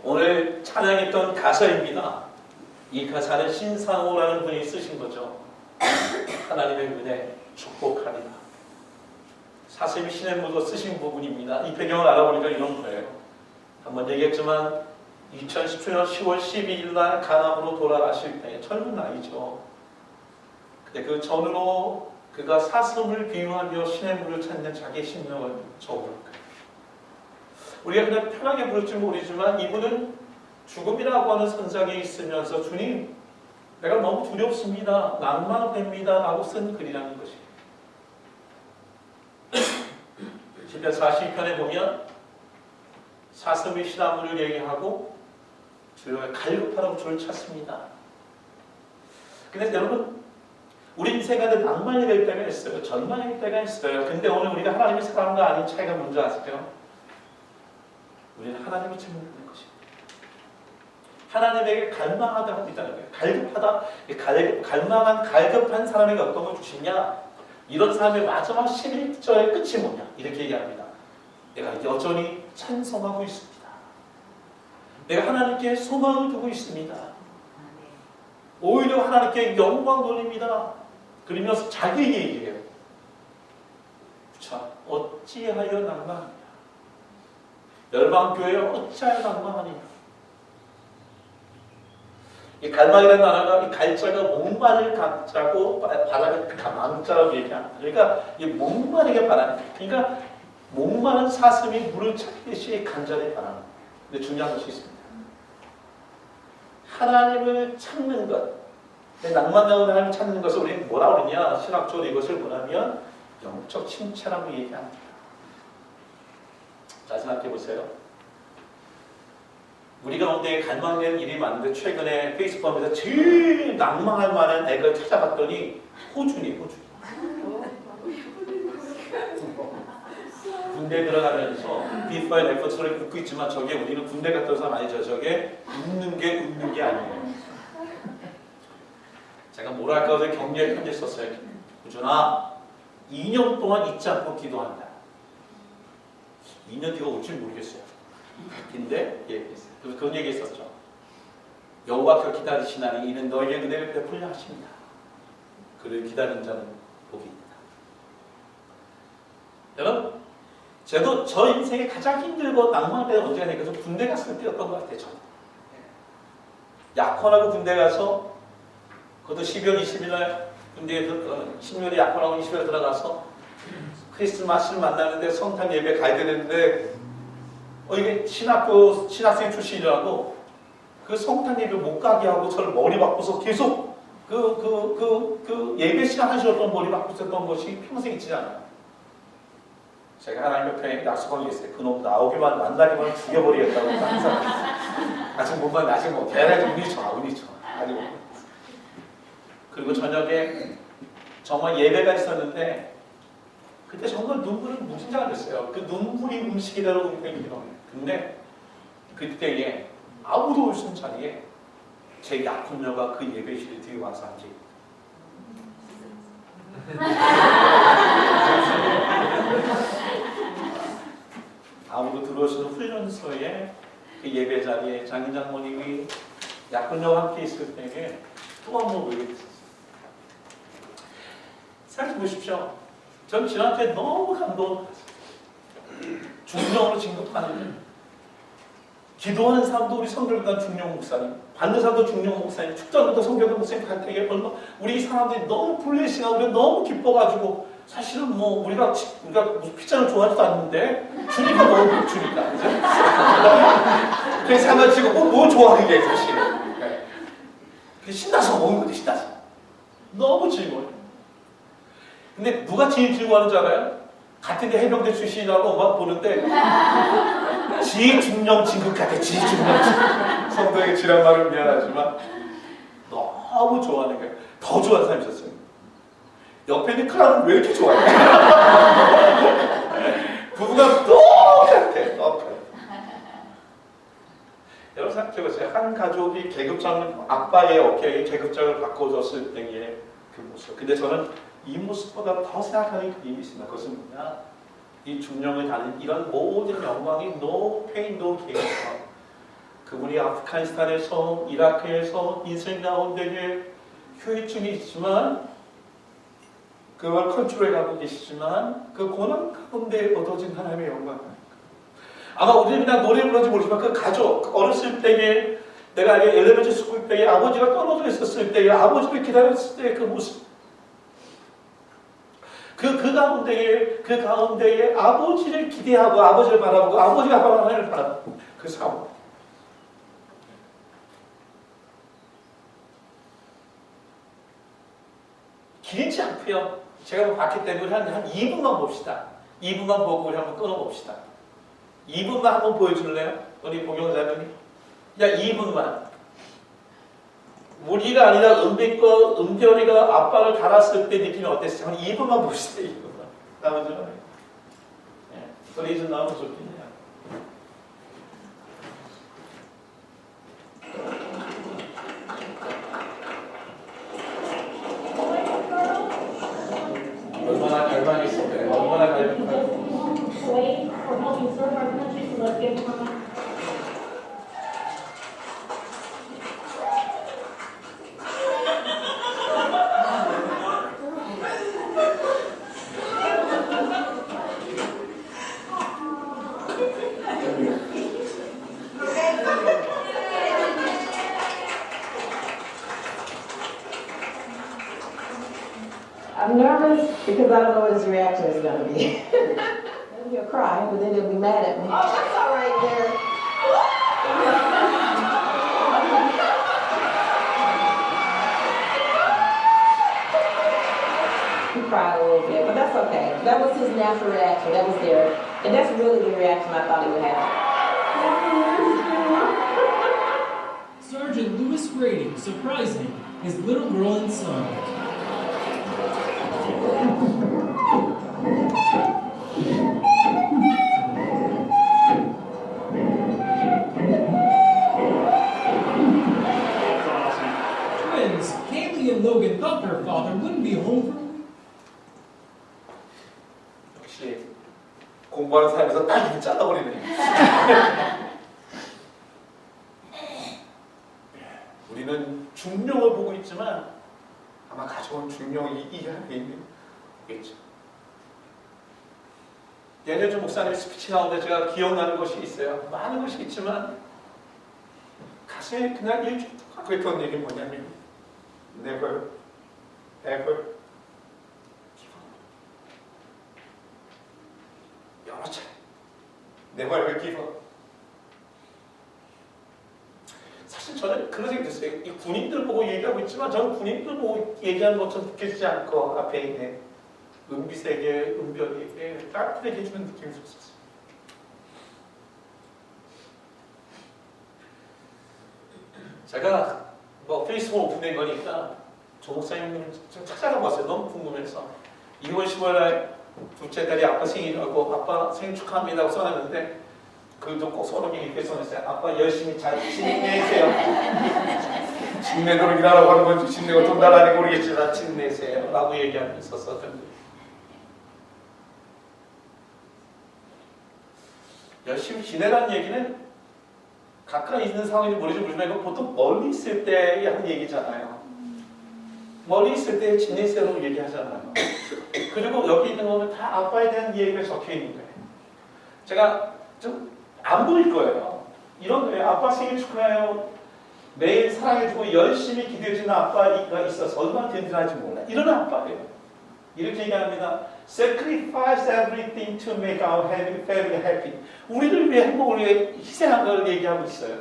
오늘 찬양했던 가사입니다. 이 가사는 신상호라는 분이 쓰신 거죠. 하나님의 은혜 축복하리라. 사슴이 시냇물로 쓰신 부분입니다. 이 배경을 알아보니까 이런 거예요. 한번 얘기했지만 2017년 10월 12일 날 가나안으로 돌아가실 때 젊은 나이죠. 근데 그 전으로 그가 사슴을 비유하며 시냇물을 찾는 자기의 심령을 적은 거예요. 우리가 그냥 편하게 부를지 모르지만 이분은 죽음이라고 하는 선상에 있으면서 주님, 내가 너무 두렵습니다. 낭만됩니다. 라고 쓴 글이라는 것이에요. 시편 42편에 보면 사슴이 시냇물을 얘기하고 주여 갈급하라고 주를 찾습니다. 근데 여러분, 우리 인생에는 낭만이 될 때가 있어요. 절망이 될 때가 있어요. 근데 오늘 우리가 하나님의 사람과 아닌 차이가 뭔지 아세요? 우리는 하나님을 찾는 것입니다. 하나님에게 갈망하다 있다는 거예요. 갈급하다, 갈망한, 갈급한 사람에게 어떤 걸 주시냐? 이런 사람의 마지막 11절의 끝이 뭐냐? 이렇게 얘기합니다. 내가 여전히 찬송하고 있습니다. 내가 하나님께 소망을 두고 있습니다. 오히려 하나님께 영광 돌립니다. 그러면서 자기에게 얘기해요. 자, 어찌하여 낭만하냐? 열방교회에 어찌하여 낭만하냐? 이 갈망이라는 단어가 이 갈자가 목마를 각자고 바람을 망자라고 얘기합니다. 그러니까 이 목마르게 바라는, 그러니까 목마른 사슴이 물을 찾듯이 간절히 바라는. 근데 중요한 것이 있습니다. 하나님을 찾는 것, 낭만나온 하나님을 찾는 것을 우리는 뭐라 그러냐? 신학적으로 이것을 뭐냐면 영적 침체라고 얘기합니다. 자, 생각해 보세요. 우리 가운데 갈망되는 일이 많은데 최근에 페이스북에서 제일 낭망할 만한 액을 찾아봤더니 호주니. 군대 들어가면서 비포 앤 애프터를 웃고 있지만 저게 우리는 군대 갔다 온 사람 아니죠. 저게 웃는 게 아니에요. 제가 뭐랄까 어제 격려의 편지 썼어요. 구준아, 2년 동안 잊지 않고 기도한다. 2년 뒤가 올지 모르겠어요. 근데 얘기했어요. 그래서 그런 얘기 했었죠. 여호와께서 기다리시나니 이는 너희에게 은혜를 베풀려 하십니다. 그를 기다리는 자는 복이 있다. 여러분, 저도 저 인생에 가장 힘들고 낭만할 때가 언제가 되니까 군대 갔을 때였던 것 같아요. 저는. 약혼하고 군대 가서 그것도 12월 20일 날 군대에 16일에 약혼하고 20일에 들어가서 크리스마스를 만나는데 성탄 예배 가야 되는데 이게 신학생 출신이라고 그 성탄 예배 못 가게 하고 저를 머리 바꿔서 계속 그 예배 시간 하셨던 머리 바꾸셨던 것이 평생 있지 않아요. 제가 하나님 옆에 약속한 게 있어요. 그놈 나오기만 만나기만 죽여버리겠다고 항상 아직 못 만나, 아직 못 대략 운이 좋아 아직 못. 그리고 저녁에 정말 예배가 있었는데 그때 정말 눈물은 무진장을 했어요. 그 눈물이 음식이라고 생각해요. 근데 그때에 아무도 없는 자리에 제 약혼녀가 그 예배실에 뒤에 와서 앉아있고 아무도 들어오시는 훈련소에 그 예배 자리에 장인 장모님이 약혼녀와 함께 있을 때에 또 한 번 울게 됐었어요. 생각해 보십시오. 전 지난주에 너무 감동했어요. 중령으로 진급하는 기도하는 사람도 우리 성결관 중령 목사님, 받는 사람도 중령 목사님, 축전부터 성결관 목사님 갈 때에 얼마 우리 사람들이 너무 블레싱하고 우리가 너무 기뻐가지고 사실은 뭐 우리가 무슨 피자를 좋아하지도 않는데 주니까 너무 주니까 그죠? 그래서 사가지고 뭐 좋아하는 게 사실은 네. 신나서 먹는 거지. 신나서 너무 즐거워요. 근데 누가 제일 즐거워하는 줄 알아요? 같은 게 해병대 출신이라고 막 보는데 지중령 진급 같아. 지중령 진급. 성도에게 지란 말은 미안하지만 너무 좋아하는 거예요. 더 좋아하는 사람이 있었어요. 옆에 있는 클라는 왜 이렇게 좋아해? 부부가 똑같아. 여러분 생각해보세요. 한 가족이 계급장을 아빠의 어깨에 계급장을 바꿔줬을 때의 그 모습. 근데 저는 이 모습보다 더 생각하는 그림이 있습니다. 그것은 뭐냐? 이 중령을 다닌 이런 모든 영광이 no pain, no gain. 그분이 아프가니스탄에서 이라크에서 인생 가운데에 후유증이 있지만 그걸 컨트롤해 가고 계시지만 그 고난 가운데 얻어진 하나님의 영광. 아마 우리는 그냥 노래 부르는지 모르지만 그 가족, 어렸을 때에 내가 엘레멘트 스쿨 때에 아버지가 떨어져 있었을 때에 아버지를 기다렸을 때의 그 모습. 그 가운데에 아버지를 기대하고 아버지를 바라보고 아버지가 바라는 하나님을 바라보고 그 삶. 길지 않고요. 제가 봤기 때문에 한 2분만 봅시다. 2분만 보고 우리 한번 끊어봅시다. 2분만 한번 보여줄래요? 우리 봉영자님이? 야, 2분만. 우리가 아니라 은별이가 아빠를 달았을 때 느낌이 어땠어요? 한 2분만 봅시다. 2분만. 나머지는 소리 좀 나오면 좋겠네요. 얼마나 있을까요? 얼마나 갈릴까요? I'm nervous because I don't know what his reaction is going to be. Maybe he'll cry, but then he'll be mad at me. Oh, that's all right there. He cried a little bit, but that's okay. That was his natural reaction. That was there. And that's really the reaction I thought he would have. Sergeant Lewis Grady surprising his little girl and son. Twins, Kaylee and Logan thought their father wouldn't be home for a week. 역시 공부하는 사람에서 딱 이렇게 잘라버리네. 우리는 중령을 보고 있지만 아마 가져온 중령이 이 안에 있는 거겠죠. 예전에 목사님 스피치 나오는데 제가 기억나는 것이 있어요. 많은 것이 있지만 가슴에 그냥 일주일 갖고 있던 얘기는 뭐냐면 Never, ever give up. 여러 차례 Never ever give up. 사실 저는 그런 생각이 들었어요. 이 군인들 보고 얘기하고 있지만 저는 군인들 보고 얘기하는 것처럼 느껴지지 않고 앞에 있는 은비세계, 은별이에게 따뜻하게 해주는 느낌이 들었어요. 제가 뭐 페이스북 오픈된 거니까 조 목사님 좀 찾아가 봤어요. 너무 궁금해서. 2월 10월날 둘째 딸이 아빠 생일이라고 아빠 생일 축하합니다고 써놨는데 그도 꼭 서로 이렇게 써놨어요. 아빠 열심히 잘 지내세요. 집내도록 일하라고 하는 건지 집내가 돈 달라는 모르겠지만 집내세요 라고 얘기하면서 썼던 거예요. 열심히 지내라는 얘기는 가까이 있는 상황인지 모르지만 이건 보통 멀리 있을 때 하는 얘기잖아요. 멀리 있을 때 지내세요라고 얘기하잖아요. 그리고 여기 있는 거는 다 아빠에 대한 얘기가 적혀 있는 거예요. 제가 좀 안 보일 거예요. 이런 거예요. 아빠 생일 축하해요. 매일 사랑해주고 열심히 기대해주는 아빠가 있어서 얼마나 든든한지 몰라. 이런 아빠예요. 이렇게 얘기합니다. Sacrifice everything to make our family happy. 우리를 위해 행복을 위해 희생한 걸 얘기하고 있어요.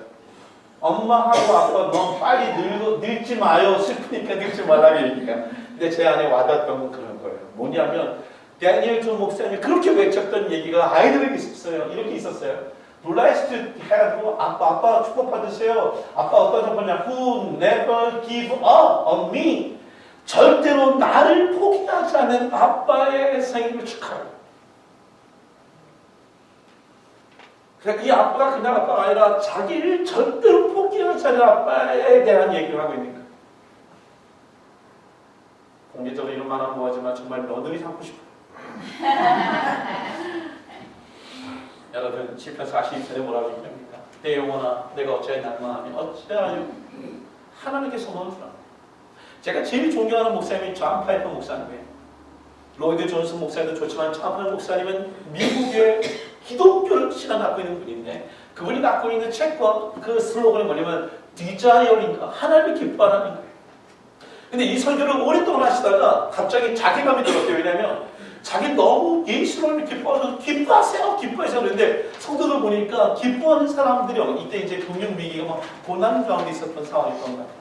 엄마하고 아빠 너무 빨리 늙지 마요. 슬프니까 늙지 말라고 얘기해요. 근데 제 안에 와닿았던 건 그런 거예요. 뭐냐면 다니엘 조 목사님이 그렇게 외쳤던 얘기가 아이들에게 있었어요. 이렇게 있었어요. Blessed to have 아빠 축복 받으세요. 아빠 어떤 정보냐? Who never give up on me. 절대로 나를 포기하지 않는 아빠의 생일을 축하해요. 그러니까 이 아빠가 그냥 아빠가 아니라 자기를 절대로 포기하지 않는 아빠에 대한 얘기를 하고 있는 거예요. 공개적으로 이런 말 하면 뭐하지만 정말 너들이 삼고 싶어요. 여러분 7편 42편에 뭐라고 얘기합니까? 내 영혼아 내가 어찌하여 낭망하며 어찌하여 하나님께 소망을 두라. 제가 제일 존경하는 목사님이 존 파이퍼 목사님이에요. 로이드 존슨 목사님도 좋지만 존 파이퍼 목사님은 미국의 기독교 신앙을 갖고 있는 분인데 그분이 갖고 있는 책과 그 슬로건이 뭐냐면 디자이어인가 하나님이 기뻐하는 거예요. 근데 이 설교를 오랫동안 하시다가 갑자기 자괴감이 들었대요. 왜냐면 자기 너무 예수를 기뻐하셔서 기뻐하세요 기뻐하세요 그랬는데 성도들 보니까 기뻐하는 사람들이 이때 이제 금융위기가 막 고난 가운데 있었던 상황이었던 것 같아요.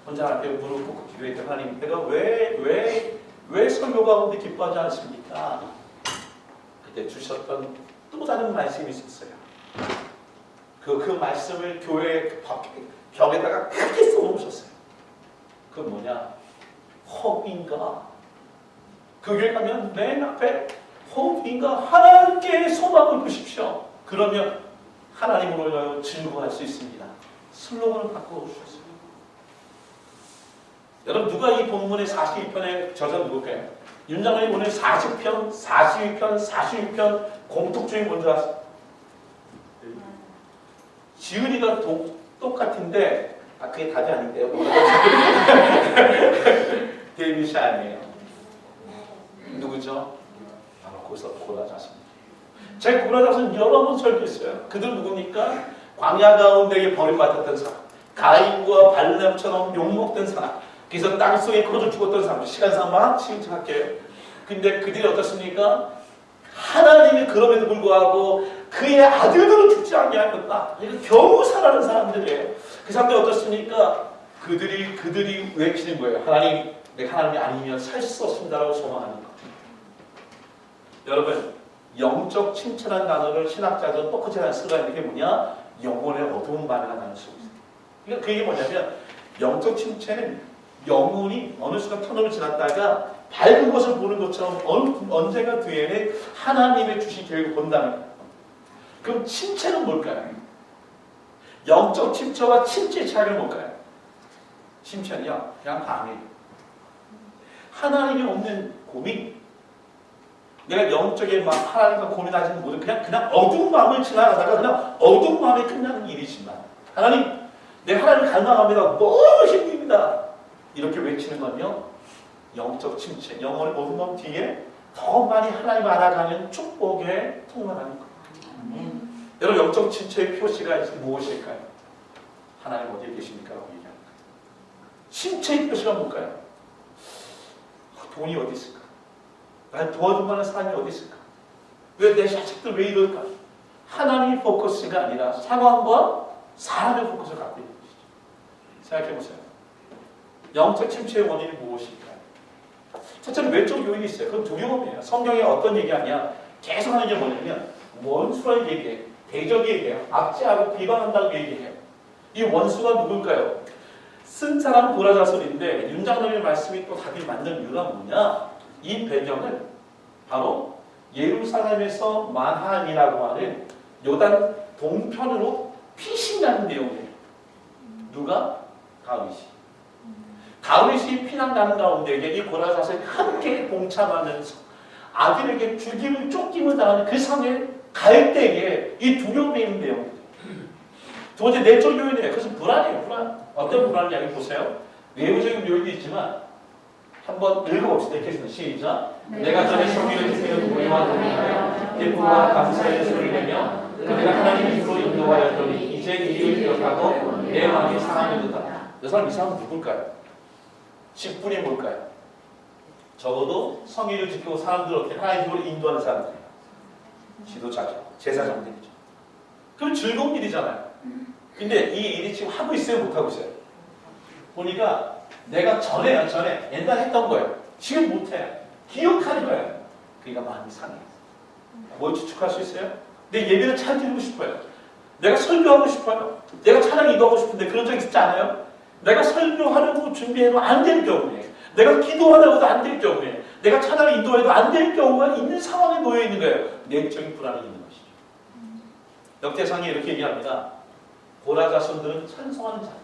혼자 앞에 무릎 꿇고 기도했던 하나님 내가 왜 설교 가운데 기뻐하지 않습니까? 그때 주셨던 또 다른 말씀이 있었어요. 그 말씀을 교회 벽에다가 크게 써놓으셨어요. 그건 뭐냐? 허브인가? 그 교회 가면 맨 앞에 허브인가? 하나님께 소망을 보십시오. 그러면 하나님으로 인하여 즐거워할 수 있습니다. 슬로건을 바꿔주셨어요. 여러분 누가 이 본문의 42편의 저자 누굴까요? 윤장관이 오늘 40편, 42편, 46편 공통점이 뭔지 아세요? 지은이가 똑같은데 그게 답이 아닌데요. 데이빗이 아니에요. 누구죠? 바로 고라자손. 제가 고라자손 여러 번 설교했어요. 그들 누굽니까? 광야 가운데 버림받았던 사람, 가인과 발람처럼 욕먹던 사람, 그래서 땅속에 걸어져 죽었던 사람, 시간상 막 지금할게요. 근데 그들이 어떻습니까? 하나님이 그럼에도 불구하고 그의 아들들은 죽지 않게 하였다. 겨우 살아가는 사람들이에요. 그 사람들이 어떻습니까? 그들이 외치는 거예요. 하나님, 내가 하나님이 아니면 살 수 없습니다라고 소망하는 것. 여러분, 영적 칭찬한 단어를 신학자들은 똑같이 쓰는 게 뭐냐? 영혼의 어두운 반응을 나눌 수 있어요. 그러니까 그 얘기 뭐냐면 영적 칭찬은 영혼이 어느 순간 터널을 지났다가 밝은 것을 보는 것처럼 언젠가 뒤에는 하나님의 주신 계획을 본다는 거예요. 그럼 칭찬은 뭘까요? 영적 칭찬과 침체의 차이는 뭘까요? 칭찬이요, 그냥 방해. 하나님이 없는 고민. 내가 영적인 막 하나님과 고민하지는 못해. 그냥 어두운 마음을 지나가다가 그냥 어두운 마음에 끝나는 일이지만 하나님, 내 하나님을 갈망합니다. 너무 힘듭니다. 이렇게 외치는 건요, 영적 침체, 영혼의 어두운 마음 뒤에 더 많이 하나님 알아가는 축복에 통과하는 거예요. 여러분, 영적 침체의 표시가 무엇일까요? 하나님 어디에 계십니까? 라고 얘기합니다. 침체의 표시가 뭘까요? 돈이 어디 있을까? 날 도와줄 만한 사람이 어디 있을까? 왜 내 자식들 왜 이럴까? 하나님의 포커스가 아니라 상황과 사람의 포커스를 갖고 있는 것이죠. 생각해보세요. 영적 침체의 원인이 무엇일까요? 첫째는 외적 요인이 있어요. 그건 두려움이에요. 성경에 어떤 얘기하냐? 계속 하는 게 뭐냐면 원수라는 얘기예요. 대적이 얘기해요. 압제하고 비방한다고 얘기해요. 이 원수가 누굴까요? 쓴 사람은 고라자손인데 윤장로님의 말씀이 또 답이 맞는 이유가 뭐냐? 이 배경은 바로 예루살렘에서 만한이라고 하는 요단 동편으로 피신하는 내용이에요. 누가? 다윗이. 다윗이 피난 가는 가운데 이 고라자손이 함께 동참하면서 아들에게 죽임을 쫓김을 당하는 그 상에 갈 때에 이 두려움이 있는 내용이에요. 두 번째 내적 요인이에요. 그래서 불안이에요. 불안. 어떤 불안이냐고 보세요. 외부적인 요인도 있지만 한번 읽어봅시다. 이렇게 시작. 내가 전에 성경을 듣는 우리와 동행하여 기쁨과 감사의 소리를 내며 그대가 하나님의 힘으로 인도하였더니 이제 이를 기억하고 내 마음이 상하는도다. 이 사람 이 사람은 누굴까요? 직분이 뭘까요? 적어도 성의를 지키고 사람들을 어떻게 하나님으로 인도하는 사람들이에요. 지도자죠. 제사장들이죠. 그럼 즐거운 일이잖아요. 근데 이 일이 지금 하고 있어요? 못하고 있어요? 보니까 내가 전에 옛날 했던 거예요. 지금 못해. 기억하는 거예요. 그러니까 마음이 상해요. 뭘 추측할 수 있어요? 내 예배를 잘 드리고 싶어요. 내가 설교하고 싶어요. 내가 찬양 인도하고 싶은데 그런 적 있지 않아요? 내가 설교하려고 준비해도 안 될 경우에, 내가 기도하려고도 안 될 경우에, 내가 찬양 인도해도 안 될 경우가 있는 상황에 놓여 있는 거예요. 내적인 불안이 있는 것이죠. 역대상이 이렇게 얘기합니다. 고라자손들은 찬송하는 자들.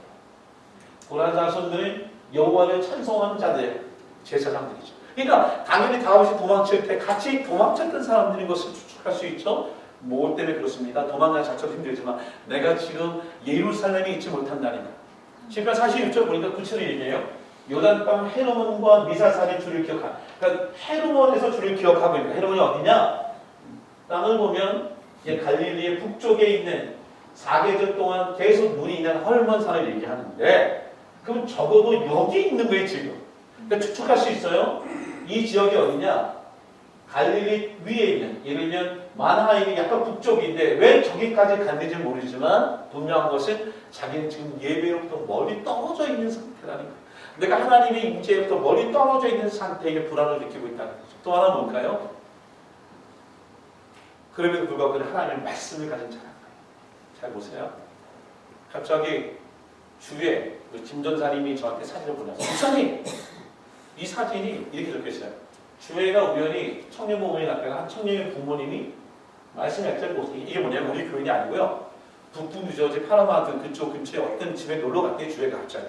고라자손들은 여호와를 찬송하는 자들, 제사장들이죠. 그러니까 당연히 다윗이 도망칠 때 같이 도망쳤던 사람들인 것을 추측할 수 있죠. 뭐 때문에 그렇습니다. 도망가는 자체도 힘들지만 내가 지금 예루살렘에 있지 못한다니까. 시편 46절 보니까 구체로 얘기해요. 요단강 헤르몬과 미사산의 주를 기억하. 그러니까 헤르몬에서 주를 기억하고 있는. 헤르몬이 어디냐? 땅을 보면 갈릴리의 북쪽에 있는 4계절 동안 계속 눈이 있는 헐몬산을 얘기하는데, 그럼 적어도 여기 있는 거예요 지금. 그러니까 추측할 수 있어요. 이 지역이 어디냐? 갈릴리 위에 있는, 예를 들면 마나하임이 약간 북쪽인데 왜 저기까지 갔는지 모르지만 분명한 것은 자기는 지금 예배로부터 멀리 떨어져 있는 상태라는 거예요. 내가 하나님의 임재로부터 멀리 떨어져 있는 상태에 불안을 느끼고 있다는 거죠. 또 하나 뭘까요? 그럼에도 불구하고 그는 하나님의 말씀을 가진 자란 거예요. 잘 보세요. 갑자기 주에 김 전사님이 저한테 사진을 보내서, 목사님! 이 사진이 이렇게 적혀있어요. 주애가 우연히 청년모임에 갔다가 한 청년의 부모님이 말씀을 ಯಕ್자를 이게 뭐냐면 우리 교인이 아니고요. 북부 뉴저지 파라마운트 그쪽 근처에 어떤 집에 놀러 갔대요. 주애가 갑자기.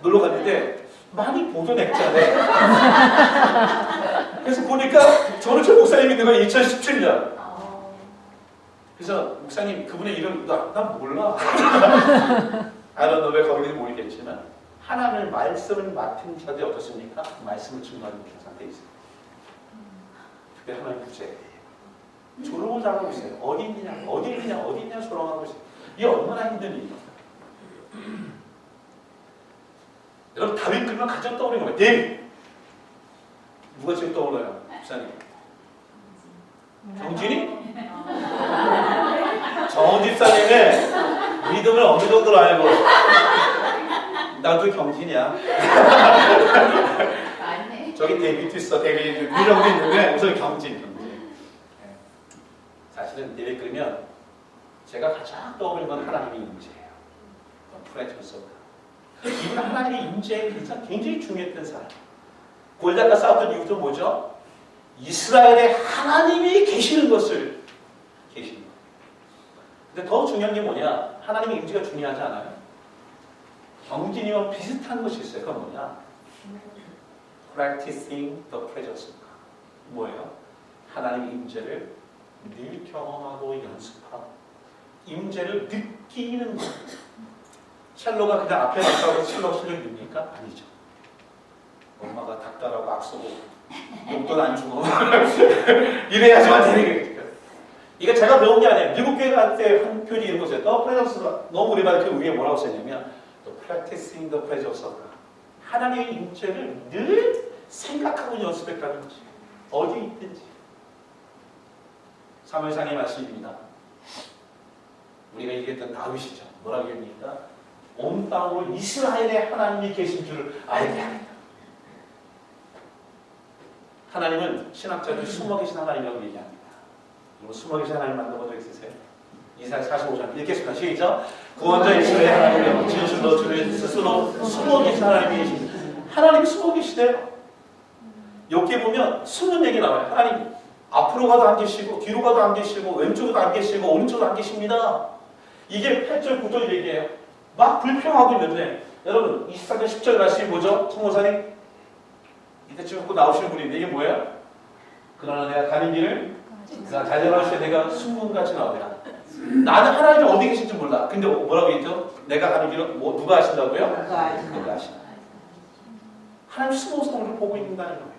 놀러 갔는데 많이 보던 액자네. 그래서 보니까 저는 저 목사님 있는 건 2017년. 그래서 목사님 그분의 이름 난 몰라. I don't know 왜 거기는 모르겠지만 하나님의 말씀을 맡은 자들이 어떻습니까? 말씀을 증거하는 상태에 있어요. 그게 하나님 구제예요. 조롱을 당하고 있어요. 어디 있느냐 조롱하고 있어요. 이게 얼마나 힘든 일이에요. 여러분 다윗 그러면 가장 떠오르는 거예요. 데뷔. 누가 지금 떠올라요? 목사님. 경진이? 정 집사님의 믿음을 어느 정도로 알고 나도 경진이야. 저기 데뷔도 있어. 데뷔 유령도 있는데 우선 경진. 사실은 예배 끄면 제가 가장 떠오르는 건 하나님의 임재예요. 프레전스가. 이분 하나님의 임재에 굉장히 중요했던 사람. 골리앗과 싸웠던 이유도 뭐죠? 이스라엘에 하나님이 계시는 것을 계시는 거예요. 근데 더 중요한 게 뭐냐? 하나님의 임재가 중요하지 않아요? 경진이와 비슷한 것이 있어요. 그건 뭐냐? Practicing the presence of God. 뭐예요? 하나님의 임재를 늘 경험하고 연습하고 임재를 느끼는 거예요. 첼로가 그냥 앞에 나가고 첼로가 실력이 됩니까? 아니죠. 엄마가 닥달하고 악쏘고 용돈 안 주고 이래야지만 되는 거예요. 이거 제가 배운 게 아니에요. 미국 교회 갈 때 한 표지 이런 거죠. 더 프레전스가 너무 우리말 그 위에 뭐라고 써있냐면 Practicing the presence of God. 하나님의 임재를 늘 생각하고 연습했다는 거지. 어디 있든지. 사무엘상의 말씀입니다. 우리가 얘기했던 다윗이죠. 뭐라고 얘기합니까? 온 땅으로 이스라엘에 하나님이 계신 줄을 알게 하겠다. 하나님은 신학자들이 숨어 계신 하나님이라고 얘기합니다. 여러분 숨어 계신 하나님 만나본 적 있으세요? 이사야 45장 읽겠습니다. 시작. 구원자 이스라엘 하나님이여 진실로 주를 스스로 숨어 계신 하나님이 계십니다. 하나님이 숨어 계시대요. 여기 보면 숨는 얘기 나와요. 하나님 앞으로 가도 안 계시고 뒤로 가도 안 계시고 왼쪽도 안 계시고 오른쪽도 안 계십니다. 이게 8절 9절 얘기예요. 막 불평하고 있는데 여러분 24절 10절 말씀이 뭐죠? 성모사님 이때쯤 갖고 나오시는 분인데 이게 뭐예요? 그러나 내가 가는 길을 자전할 때 내가 순금같이 나오리라. 나는 하나님이 어디 계신지 몰라. 근데 뭐라고 했죠? 내가 가는 길은 뭐 누가 하신다고요? 누가 하신다. 하나님 숨어서 우리를 보고 있는다는 거예요.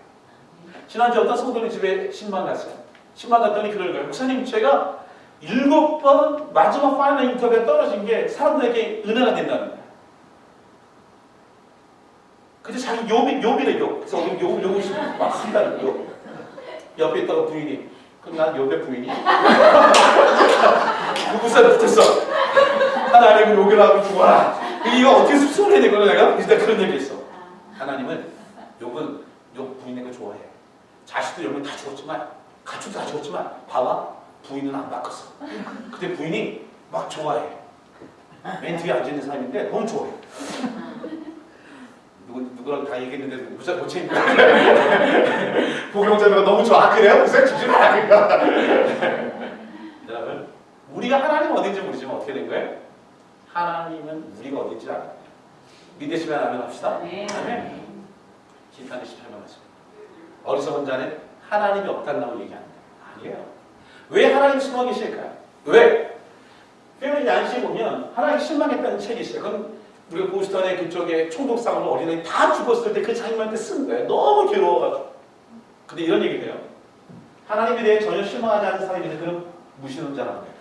지난주에 어떤 성도님 집에 신방 갔어요. 신방 갔더니 그런 거예요. 목사님 제가 7번 마지막 파이널 인터뷰에 떨어진 게 사람들에게 은혜가 된다는 거예요. 근데 자기 욕이래 욕. 그래서 욕을 막 한다는 거예요. 옆에 있다가 부인이 그럼 난 옆에 부인이 누구사를 붙었어. 하나님은 욕을 하고 죽어라. 이거 어떻게 습성을 해야 되거든 내가? 그래서 그런 얘기 했어. 하나님은 욕은 욕 부인의 거 좋아해. 자식도 여러분 다 죽었지만 가축도 다 죽었지만 봐봐 부인은 안 바꿨어. 근데 부인이 막 좋아해. 맨 뒤에 앉아있는 사람인데 너무 좋아해. 누구랑 다 얘기했는데 무사 못 챙겨. 보경자매가 너무 좋아. 그래요? 무사 주지 말라니까. 여러분 우리가 하나님 어딘지 모르지만 어떻게 된 거예요? 하나님은 우리가 어딘지 알아요. 믿으시면 아멘 합시다. 네. 아멘. 시편 28편 말씀. 어리석은 자는 하나님이 없다고 얘기하는 거예요. 아니에요. 왜 하나님 숨어 계실까요? 왜? 페미니 안시에 보면 하나님 실망했다는 책이 있어요. 그건 우리가 보스턴의 그쪽에 총독 사고로 어린아이 다 죽었을 때 그 장님한테 쓴 거예요. 너무 괴로워가지고. 근데 이런 얘기를 해요. 하나님에 대해 전혀 실망하지 않는 사람인데 그는 무신론자라는 거예요.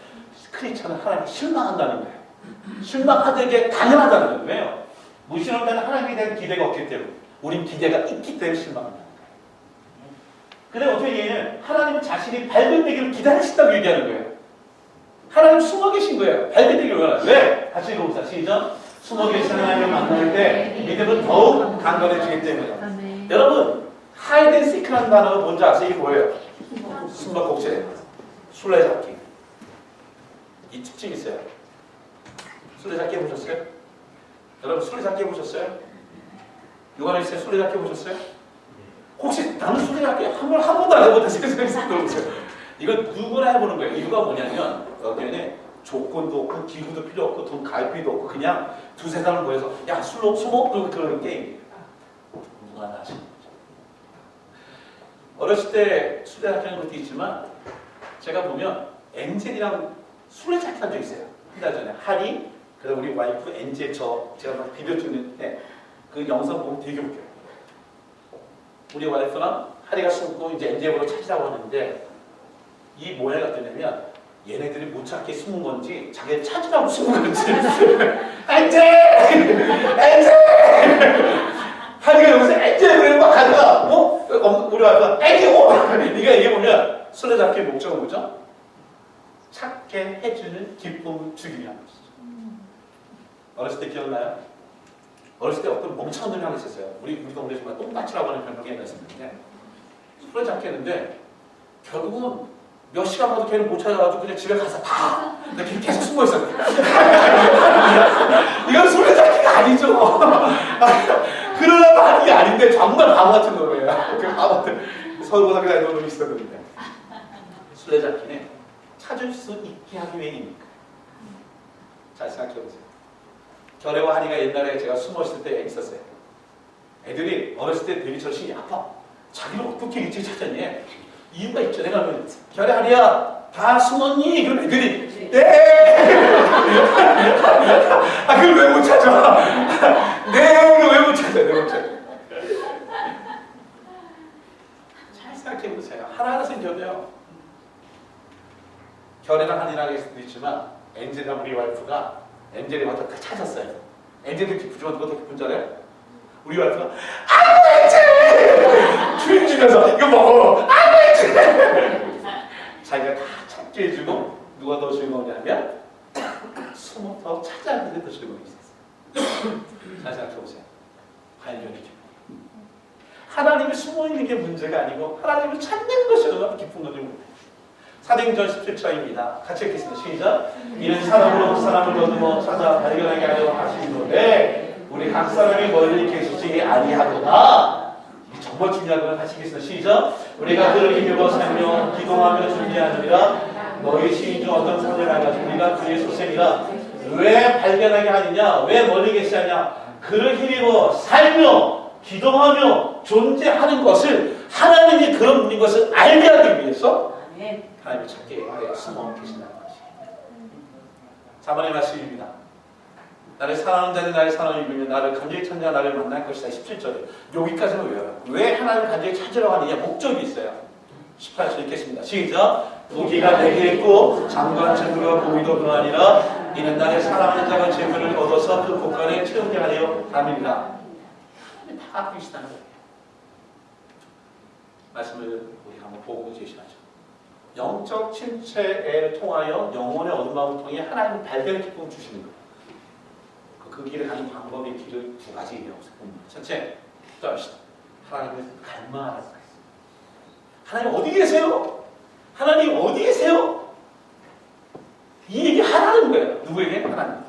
크리스천은 하나님께 실망한다는 거예요. 실망하는 게 당연하다는 거예요. 왜요? 무신론자는 하나님에 대한 기대가 없기 때문에. 우린 기대가 있기 때문에 실망한다는 거예요. 근데 어떻게 얘는 하나님은 자신이 발견되기를 기다리신다고 얘기하는 거예요. 하나님 숨어 계신 거예요. 발견되기를 원하는 거예요. 왜? 같이 읽어봅시다. 시작. 숨어 계신 하나님을 만날 때 믿음은 더욱 강건해지기 때문에. 여러분, 하이드 앤 시크라는 단어가 뭔지 아세요? 이게 뭐예요? 숨바꼭질, 술래잡기. 이 특징이 있어요. 술래잡기 해보셨어요? 여러분 술래잡기 해보셨어요? 요한일서 술래잡기 해보셨어요? 혹시 나는 술래잡기 한 번도 안 해보다 생각했어요? 이건 누구나 해보는 거예요. 이유가 뭐냐면 여기에는 조건도 없고 기구도 필요 없고 돈 갈피도 없고 그냥 두세 사람 모여서 야 술로 숨어? 그러는 게임이에요. 누구나 다 하시는 거죠. 어렸을 때 술래잡기 하는 것도 있지만 제가 보면 엔젤이랑 술래잡기 한 적 있어요. 한 달 전에 하리 그다음 우리 와이프 엔젤 제가 막 비디오 찍는데 그 영상 보면 되게 웃겨요. 우리 와이프랑 하리가 숨고 이제 엔젤으로 찾으라고 하는데 이 모양이 어떠냐면 얘네들이 못 찾게 숨은 건지 자기를 찾으라고 숨은 건지 엔젤! 엔젤! 하리가 여기서 엔젤 그래 막 가다가 우리 와이프가 엔젤! 네가 얘기해보면 술래잡기의 목적은 뭐죠? 찾게 해주는 기쁨을 주기 위한 것이죠. 어렸을 때 기억나요? 어렸을 때 어떤 멍청한 놈이 하나 있었어요. 우리 동네에 정말 똥따치라고 하는 별명이 하나 있었는데 술래잡기 했는데 결국은 몇 시간 봐도 걔는 못 찾아가지고 그냥 집에 가서 봐! 근데 계속 숨어 있었어요. 이건 술래잡기가 아니죠. 그러려고 하는 게 아닌데 정말 바보 같은 놈이에요. 그 바보 같은 서울고등학교 다니는 놈이 있었는데 술래잡기는 찾을 수 있게 하기 위해입니까? 잘 생각해보세요. 결애와 한이가 옛날에 제가 숨었을 때 있었어요. 애들이 어렸을 때 되게 절실히 아파. 자기를 어떻게 일찍 찾았니? 이유가 있죠. 내가 하면 결애 한이야 다 숨었니? 그럼 애들이 네! 아 그걸 왜 못 찾아? 네! 그걸 왜 못 찾아? 왜 못 찾아? 잘 생각해보세요. 하나하나 생겨도요. 결애랑 한이랑 할 수도 있지만 엔젤이랑 우리 와이프가 엔젤이 와서 다 찾았어요. 엔젤도 기쁘지만 누가 더 기쁜 줄 알아요? 우리 와이프가 엔젤! 주인 주면서 이거 먹어! 엔젤! 자기가 다 찾게 해주고 누가 더 즐거우냐면 숨어서 찾아내는 데 더 즐거움이 있었어요. 잘 생각해보세요. 발견이죠. 하나님이 숨어있는 게 문제가 아니고 하나님을 찾는 것이 얼마나 기쁜 건지 모르겠어요. 사도행전 17장입니다. 같이 읽겠습니다. 시작. 이는 사람으로 사람을 거두어 찾아 발견하게 하려 하시는데 우리 각 사람이 멀리 계시지 아니하도다. 이게 정말 중요한 걸 같이 읽겠습니다. 시작. 우리가 그를 힘입어 살며 기도하며 준비하느니라. 너희 시인 중 어떤 사람을 알가지고 우리가 그의 소생이라. 왜 발견하게 하느냐? 왜 멀리 계시느냐? 그를 힘입어 살며 기도하며 존재하는 것을 하나님이 그런 분인 것을 알게 하기 위해서 하나님을 찾게 하여 숨어 계신다는 것입니다. 4번의 말씀입니다. 나를 사랑하는 자는 나를 사랑을 입으면 나를 간절히 찾는 자 나를 만날 것이다. 17절에 여기까지는 외워요. 왜 하나님을 간절히 찾으려고 하느냐? 목적이 있어요. 18절 읽겠습니다. 시작. 무기가 내게 있고 장관 제물과 고기도 그러하니라. 이는 나를 사랑하는 자가 제물을 얻어서 그 곳간에 채우게 하려 함이니라. 다 갖고 계시다는 거예요. 말씀을 우리 한번 보고 제시하죠. 영적 침체를 통하여 영혼의 어둠함을 통해 하나님의 발견의 기쁨을 주시는 거예요. 그 길을 가는 방법의 길을 두 가지라고 봅니다. 첫째, 하나님을 갈망하라고 했어요. 하나님 어디 계세요? 하나님 어디 계세요? 이 얘기 하라는 거예요. 누구에게? 하나님에게.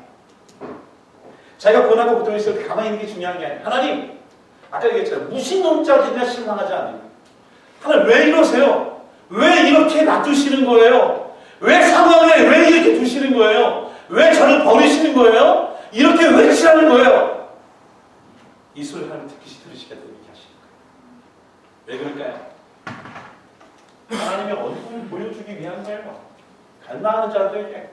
자기가 고난과 고통이 있을 때 가만히 있는 게 중요한 게 아니에요. 하나님, 아까 얘기했잖아요. 무신론자들이나 실망하지 않는 거예요. 하나님 왜 이러세요? 왜 이렇게 놔두시는 거예요? 왜 상황에 왜 이렇게 두시는 거예요? 왜 저를 버리시는 거예요? 이렇게 외치라는 거예요. 이 소리 하나님 들으시겠다고 얘기하시는 거예요. 왜 그럴까요? 하나님의 얼굴을 보여주기 위한 거예요. 갈망하는 자들에게.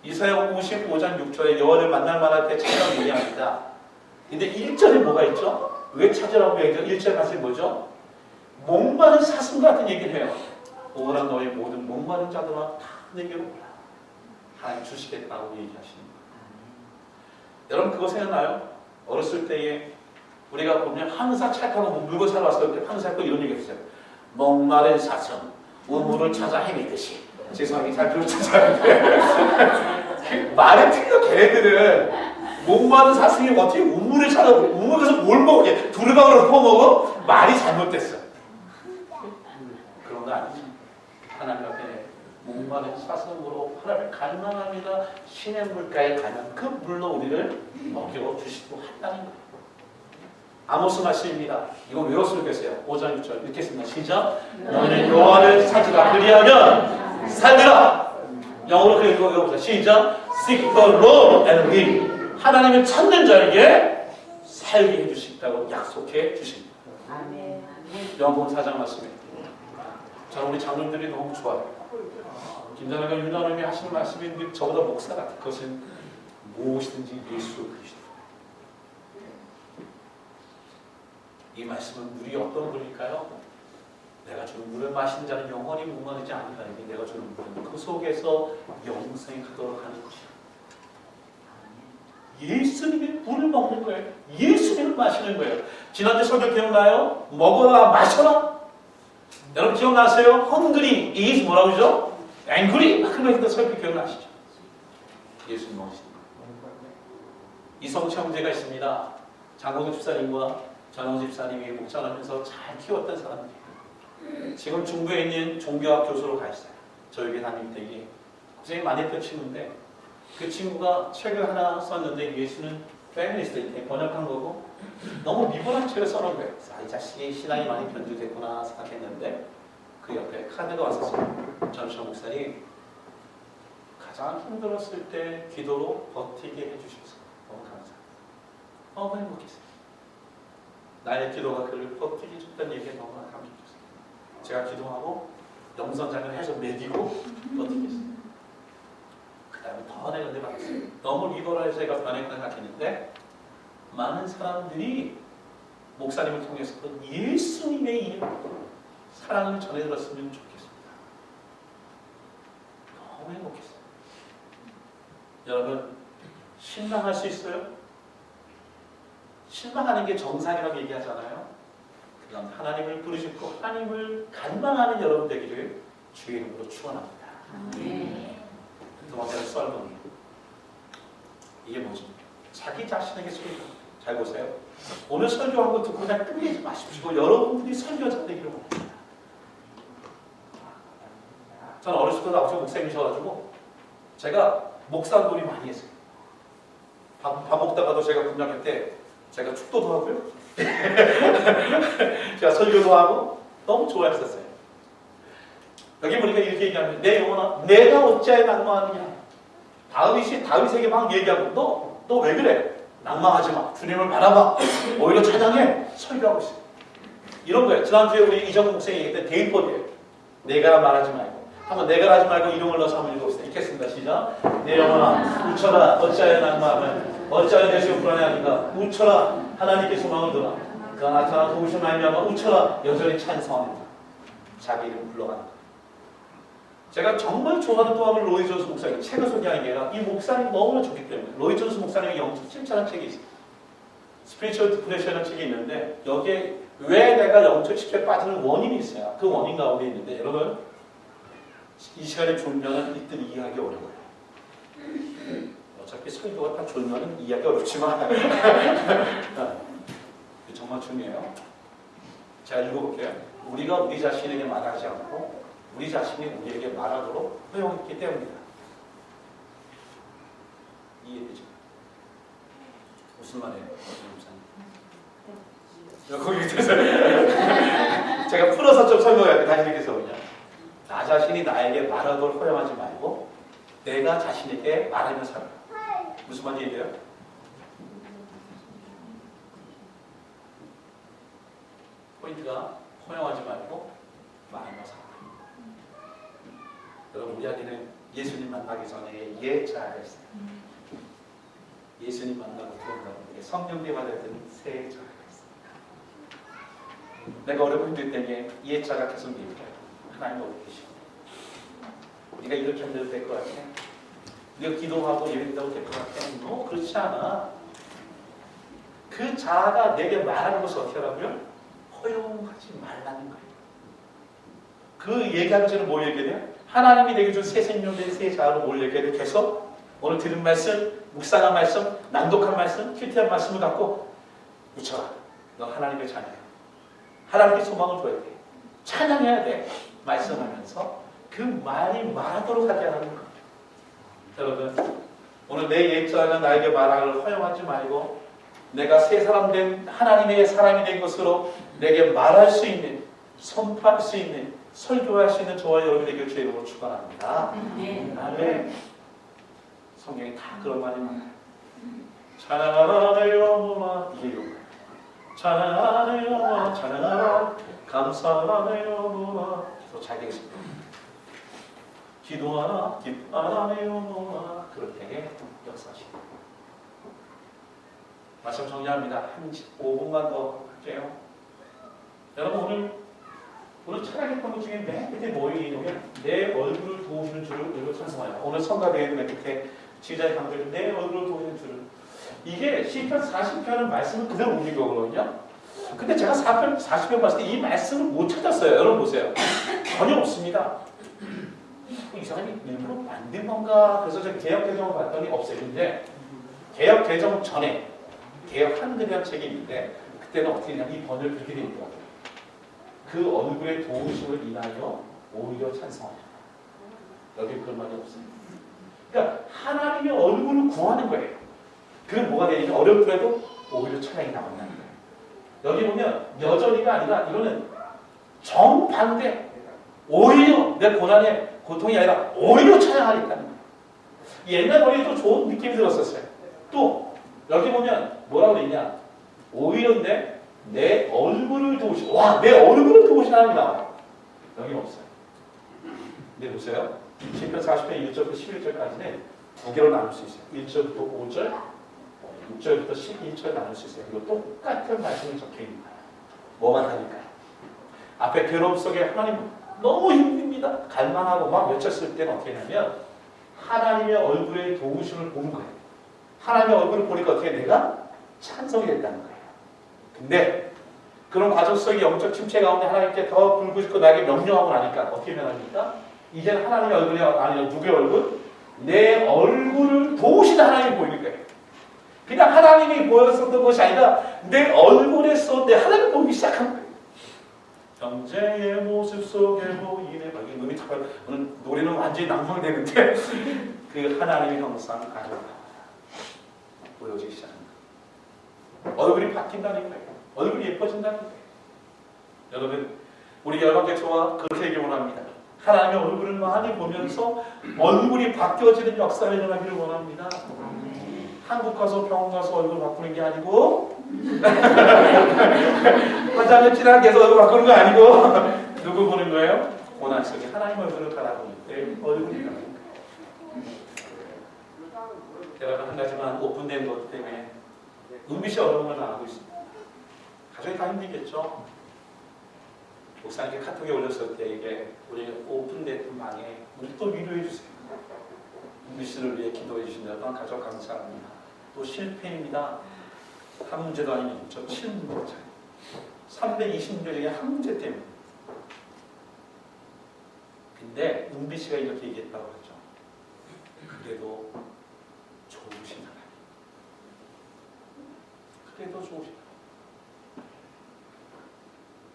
이사야 55장 6절에 여호와를 만날 만할 때 찾아오는 얘기합니다. 근데 1절에 뭐가 있죠? 왜 찾으라고 얘기죠? 1절 말씀이 뭐죠? 목마른 사슴 같은 얘기를 해요. 오라 너의 모든 목마른 자들아 다 내게로 오라. 하나님 주시겠다고 얘기하시는 거예요. 여러분 그거 생각나요? 어렸을 때에 우리가 보면 항상 차 타고 물건 사러 왔을 때 항상 또 이런 얘기 했어요. 목마른 사슴 우물을 찾아 헤매듯이. 죄송하게 잘 들었잖아요. 말이 틀려. 걔네들은 목마른 사슴이 어떻게 우물을 찾아 우물에서 뭘 먹게 두루방으로 퍼먹어? 말이 잘못됐어. 그런 거 아니지. 하나님 앞에 목마른 사슴으로 하나님을 갈망합니다. 신의 물가에 가면 그 물로 우리를 먹여주시고 한다는 거예요. 아모스 말씀입니다. 이거 외웠으면 좋겠어요. 5장 6절 읽겠습니다. 시작. 너희는 여호와를 찾으라 그리하면 살리라. 영어로 그 읽어보자. 시작. Seek the Lord and live. 하나님을 찾는 자에게 살게 해주신다고 약속해 주십니다. 아멘. 요한복음 4장 말씀입니다. 저는 우리 장로님들이 너무 좋아요. 김장하가 유나님이 하시는 말씀인데 저보다 목사 같은 것은 무엇이든지 예수 그리스도. 이 말씀은 물이 어떤 물일까요? 내가 주는 물을 마시는 자는 영원히 목마르지 아니하니 내가 주는 물은 그 속에서 영생이 가도록 하는 것이야. 예수님의 물을 먹는 거예요. 예수님을 마시는 거예요. 지난주 설교 기억나요? 먹어라 마셔라. 여러분 기억나세요? 헝그리 is 뭐라고 그러죠? 앵그리? 그런 거 설교 기억나시죠? 예수님 먹으시는 거예요. 이성치 형제가 있습니다. 장동근 집사님과 전원 집사님이 목장하면서 잘 키웠던 사람이에요. 지금 중부에 있는 종교학 교수로 가 있어요. 저에게 담임 때기 고생이 많이 했던 친구인데 그 친구가 책을 하나 썼는데 예수는 페미니스트 번역한 거고 너무 미분한 책을 써놓은 거예요. 이 자식이 신앙이 많이 변주됐구나 생각했는데 그 옆에 카드가 왔었어요. 전시호 목사님 가장 힘들었을 때 기도로 버티게 해주셔서 너무 감사합니다. 너무 행복했어요. 나의 기도가 그를 버티게 해줬다는 얘기에 너무 감사했어요. 제가 기도하고 영선장을 해서 먹이고 버티게 했어요. 그 다음에 더 내가 은혜 받았어요. 너무 리버럴해서 제가 변했다 생각했는데 많은 사람들이 목사님을 통해서 예수님의 이름으로 사랑을 전해들었으면 좋겠습니다. 너무 행복했어요. 여러분 실망할 수 있어요? 실망하는 게 정상이라고 얘기하잖아요. 그럼 하나님을 부르짖고 하나님을 갈망하는 여러분 되기를 주의 이름으로 축원합니다. 두 번째는 썰렁이. 이게 뭐죠? 자기 자신에게 설교. 잘 보세요. 오늘 설교한 거 듣고 그냥 끝내지 마십시오. 여러분들이 설교자 되기를 원합니다. 저는 어렸을 때도 아버지가 목사님이셔가지고 제가 목사 놀이 많이 했어요. 밥 먹다가도 제가 군장할 때 제가 축도도 하고요. 제가 설교도 하고 너무 좋아했었어요. 여기 보니까 이렇게 얘기하면 내 영혼아 내가 어찌하여 낭망하느냐. 다윗에게 막 얘기하고 너 왜 그래? 낭망하지 마. 주님을 바라봐. 오히려 찬양해. 설교하고 있어요. 이런 거예요. 지난주에 우리 이정국 목사님이 얘기했던 데이퍼드예요. 내가 말하지 말고. 한번 내가 하지 말고 이름을 넣어서 한번 읽어봅시다. 읽겠습니다. 시작. 내 영혼아 웃쳐라. 어찌하여 낭망하면 어찌하여 내 지금 불안해하니까 웃쳐라. 하나님께 소망을 두라. 그가 나타나 도우신 말미암아 웃쳐라. 여전히 찬성합니다. 자기 이름 불러가는 거예요. 제가 정말 좋아하는 또 한 로이 존스 목사님 책을 소개하는 게 아니라 이 목사님 너무나 좋기 때문에 로이 존스 목사님의 영적 침체라는 책이 있어요. 스피리추얼 디프레션이라는 책이 있는데 여기에 왜 내가 영적 침체에 빠지는 원인이 있어요. 그 원인 가운데 있는데 여러분 이 시간에 졸면은 이때 이해하기 어려워요. 어차피 설교가 다 졸면은 이해하기 어렵지만 정말 중요해요. 제가 읽어볼게요. 우리가 우리 자신에게 말하지 않고 우리 자신이 우리에게 말하도록 허용했기 때문이다. 이해되죠? 무슨 말이에요? 거기 밑에서 제가 풀어서 좀 설명할게요. 다시 읽겠어 그냥. 나 자신이 나에게 말하도록 허용하지 말고 내가 자신에게 말하며 살아. 무슨 말인지 이해돼요? 포인트가 허용하지 말고 말하며 살아. 여러분 우리 안에는 예수님 만나기 전에 예자가 있어요. 예수님 만나고 들어온다는 게 성령님 받았던 새 자가 있습니다. 내가 어려운 힘들 때에 예자가 계속 얘기해요. 하나님 어디 계시오? 네가 이렇게 하면 될 것 같아? 네가 기도하고 예배드리고 될 것 같아? 그렇지 않아. 그 자아가 내게 말하는 것을 어떻게 하라고요? 허용하지 말라는 거예요. 그 얘기하는 저는 뭘 얘기해요? 하나님이 내게 준 새 생명된 새 자아로 뭘 얘기해요? 계속 오늘 들은 말씀, 묵상한 말씀, 낭독한 말씀, 큐티한 말씀을 갖고 묻혀라. 너 하나님의 자녀야. 하나님께 소망을 줘야 돼. 찬양해야 돼. 말씀하면서 그 말이 말하도록 하게 하는 거예요. 여러분 오늘 내 예자가 나에게 말하기를 허용하지 말고 내가 새 사람 된 하나님의 사람이 된 것으로 내게 말할 수 있는, 선포할 수 있는, 설교할 수 있는 저와 여러분에게 주의 이름으로 축원합니다. 아멘. 성경에 다 그런 말이 많아요. 찬양하라 내 영혼아, 이게 이거예요. 찬양하라 내 영혼아, 찬양하라, 감사하라 내 영혼아. 또 잘 되겠습니다. 기도하라, 기뻐하라 내 영혼아. 그럴 때에 역사하시고. 말씀 정리합니다. 한 5분만 더 할게요. 여러분 오늘 찬양했던 것 중에 맨 끝에 뭐 있냐면 내 얼굴을 도우시는 주를 우리가 찬송하여. 오늘 성가대회도 맨 끝에 지휘자의 강조를 내 얼굴을 도우시는 주를. 이게 시편 40편은 말씀을 그대로 옮긴 거거든요. 근데 제가 40편 봤을 때 이 말씀을 못 찾았어요. 여러분 보세요. 전혀 없습니다. 이 사람이 일부러 만든 건가? 그래서 제가 개혁개정을 봤더니 없어요. 근데 개혁개정 전에 개혁하는데 책이 있는데 그때는 어떻게 했냐면 이 번역이 그렇게 되어 있더라고요. 그 얼굴의 도우심을 인하여 오히려 찬송하라. 여기 그런 말이 없어요. 그러니까 하나님의 얼굴을 구하는 거예요. 그건 뭐가 되냐면 어렵더라도 오히려 찬양이 나온다는 거예요. 여기 보면 여전히가 아니라 이거는 정반대. 오히려 내 고난의 고통이 아니라 오히려 찬양하겠다는 거예요. 옛날 머리에 또 좋은 느낌이 들었었어요. 또 여기 보면 뭐라고 되어 있냐? 오히려인데 내 얼굴을 도우시. 와, 내 얼굴을 도우신 하나님이 나와요. 여기는 없어요. 근데 보세요. 시편 40편 1절부터 11절까지는 두 개로 나눌 수 있어요. 1절부터 5절, 6절부터 11절 나눌 수 있어요. 이거 똑같은 말씀이 적혀 있는 거예요. 뭐만 하니까요. 앞에 괴로움 속에 하나님 너무 힘듭니다. 갈망하고 막 외쳤을 때는 어떻게 하냐면 하나님의 얼굴의 도우심을 보는 거예요. 하나님의 얼굴을 보니까 어떻게 내가 찬송이 됐다는 거예요. 근데 그런 과정 속에 영적 침체 가운데 하나님께 더 불구짓고 나에게 명령하고 나니까 어떻게 변합니까? 이제는 하나님의 얼굴이 아니라 누구의 얼굴? 내 얼굴을 도우시는 하나님이 보이는 거예요. 그냥 하나님이 보였었던 것이 아니라 내 얼굴에서 내 하나님을 보기 시작한 거예요. 형제의 모습 속에 보이네. 눈이 다 오늘 노래는 완전히 낭송이 되는데 그 하나님이 항상 아름다워 보여지기 시작합니다. 얼굴이 바뀐다는 거예요. 얼굴이 예뻐진다는 거예요. 여러분 우리 열방교회와 그렇게 얘기 원합니다. 하나님의 얼굴을 많이 보면서 얼굴이 바뀌어지는 역사를 일어나기를 원합니다. 한국 가서 병원 가서 얼굴 바꾸는 게 아니고 화장을 진하게 계속 얼굴 바꾸는 거 아니고 누구 보는 거예요? 고난 속에 하나님 얼굴을 바라보는 때 얼굴이 바뀌는 거예요. 여러분 한 가지만 오픈된 것 때문에 은빛이 어려움을 당하고 있습니다. 가정이 다 힘들겠죠? 목사님께 카톡에 올렸을 때 이게 우리 오픈된 방에 우리 또 위로해 주세요. 은빛을 위해 기도해 주신다면 가족 감사합니다. 또 실패입니다. 한 문제도 아니면 저 7문제짜리 320문제 중에 한 문제 때문에. 근데 은빛이가 이렇게 얘기했다고 하죠. 그래도 좋으신 하나님. 그래도 좋으신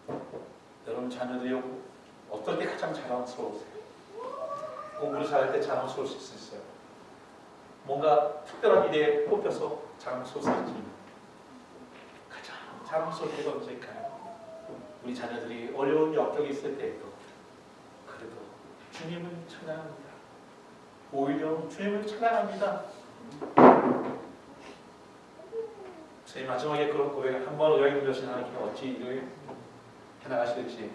하나님. 여러분 자녀들이 어떨 때 가장 자랑스러우세요? 공부를 잘할 때 자랑스러울 수 있어요. 뭔가 특별한 일에 뽑혀서 자랑스러울 수 있지. 가장 자랑스러울 때가 언제일까요? 우리 자녀들이 어려운 역경이 있을 때에도 그래도 주님을 찬양합니다. 오히려 주님을 찬양합니다. 저희 마지막에 그런 고백을 한번 의뢰해 보신 하나님께 어찌 일을 해나가실지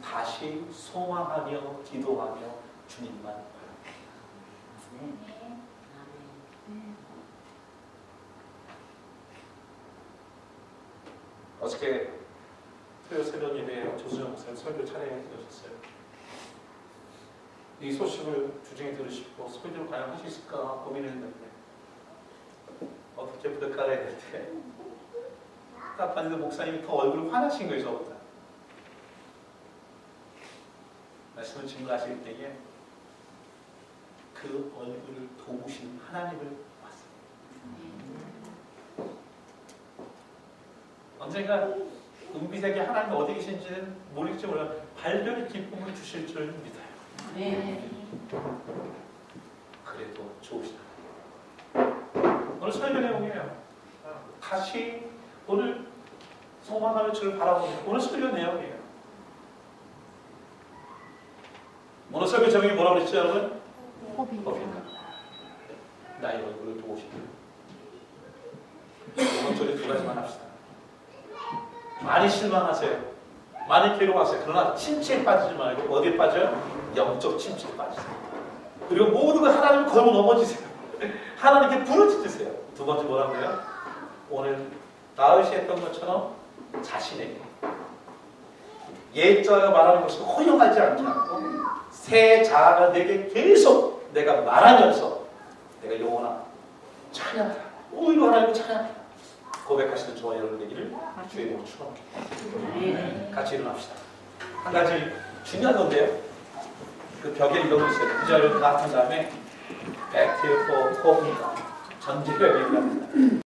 다시 소망하며 기도하며 주님만 바랍니다. 어저께 토요 새벽 예배에 조수정 목사님 설교 촬영해 주셨어요. 이 소식을 주중에 들으시고 설교를 과연 할 수 있을까 고민했는데 어떻게 부탁하라 했는데 딱 봤는데 목사님이 더 얼굴을 화나신 거예요. 저보다. 말씀을 증거하실 때에 그 얼굴을 도우신 하나님을 봤습니다. 언젠가 은빛에게 하나님 어디 계신지는 모르겠지 몰라 발견의 기쁨을 주실 줄 믿어요. 네. 그래도 좋으시다. 오늘 설교 내용이에요. 다시 오늘 소망하는 주를 바라보는 오늘 설교 내용이에요. 오늘 설교 제목이 뭐라고 그랬죠, 여러분? 법인가. 나의 얼굴을 도우시다. 오늘 저희 두 가지만 합시다. 많이 실망하세요. 많이 괴로워하세요. 그러나 침체에 빠지지 말고 어디에 빠져요? 영적 침체에 빠지세요. 그리고 모든 걸 하나님을 걸고 넘어지세요. 하나님께 부르짖으세요. 두 번째 뭐라고요? 오늘 다윗이 했던 것처럼 자신에게 옛자가 말하는 것을 허용하지 않게 하고 새 자아가 내게 계속 내가 말하면서 내가 영원한 찬양하라. 오히려 하나님을 찬양하라. 고백하시는 저와 여러분 되기를 주의 이름으로 축원합니다. 같이 일어납시다. 한 가지 중요한 건데요. 그 벽에 이러고 있어요. 그 자리를 다 한 다음에 Back to for 전제가 얘기합니다.